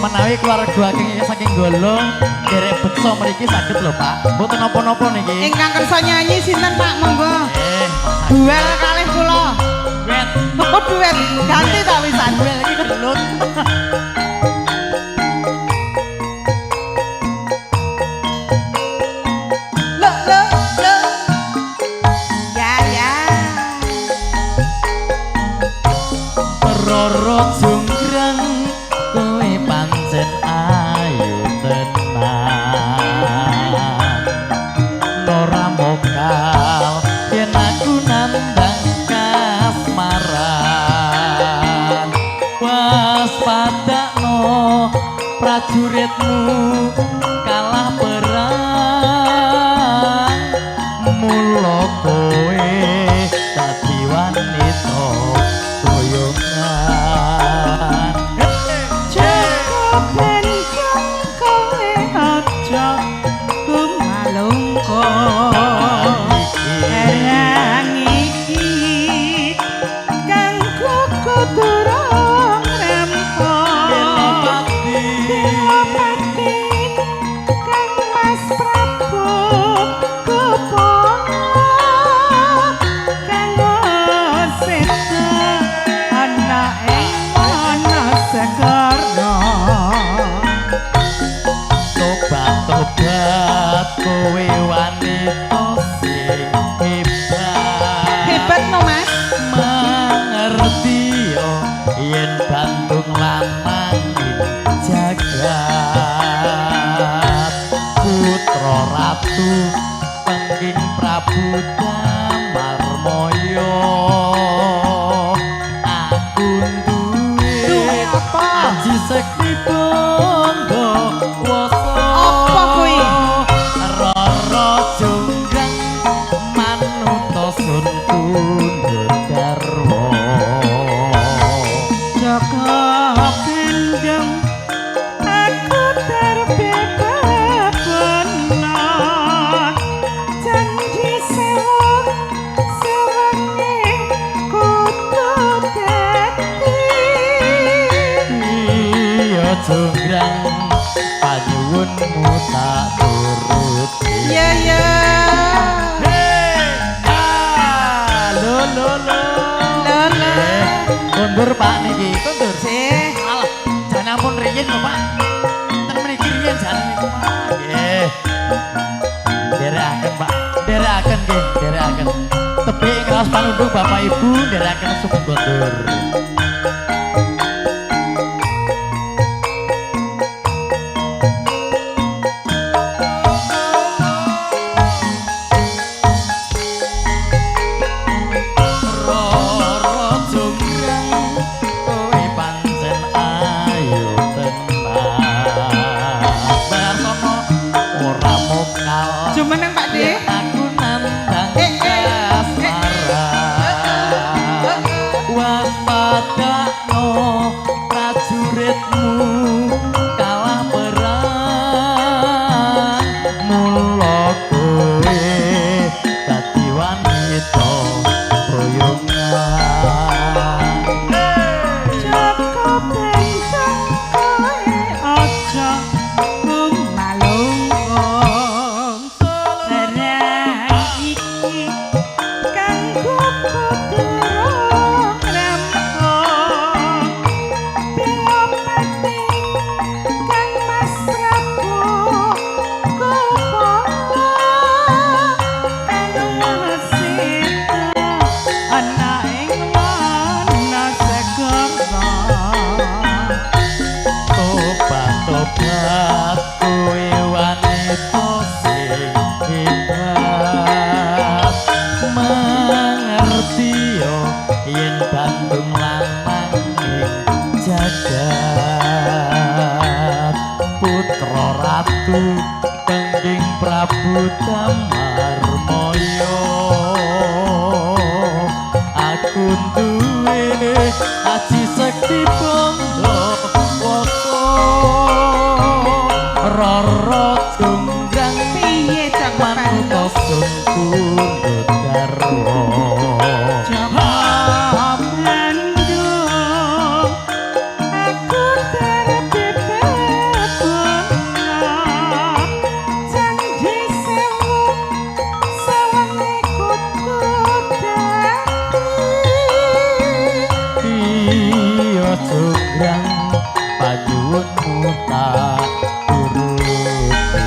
menawi keluarga saking golong derek beksa mriki saged lho Pak. Mboten napa-napa niki. Ingkang kersa nyanyi sinten Pak monggo. Duel kalih kula. Duet. Oh duet ganti tak wisan. Duel iki gelut. Roro junggrang kowe pancen ayu tenan Nora mokal yen aku nandang kasmaran waspadakno prajuritmu kalah perang mula kowe dadi wanita Tobat kowe wanita sing hebat no Mas mengerti yo yen Bandung lamang jagat putra ratu pengging Prabu Damarmaya aku duwe aji sekti bondo kuwasa apa kuwi Roro junggrang manuta sun kundur garwa Jaka kendem aku terbebas benar janji sewangi kudu dadi iya junggrang panyuwunmu tak turuti iya iya kondur Pak niki kondur sih alah jan ampun riyin kok Pak ten mriki riyin jan niku Pak nggih nderekaken Pak nderekaken nggih nderekaken tebih ngraos panundung Bapak Ibu nderekaken suku kondur Jumeneng Pak De aku nandang kasmaran waspadakno prajuritmu kalah perang mula kowe dadi wanita boyongan Jaka benjang kowe aja malungkung barang iki kanggo kudu rampung bela pati kang Mas Prabu kupola kang wasita ana ing mana segara tobat kowe wanita sing hebat mengerti yo yen Bandung lamang ing jagat putra ratu pengging Prabu Damarmaya aku duwe aji sekti bondo kuwasa Roro junggrang piye manuta sun kundur garwa Jaka Bandung aku terbebas Yang pajuunmu tak turuti.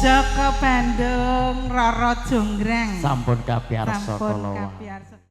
Joko Bandung Roro Jonggrang Sampun kapiarsa sampun kala. kapiarsa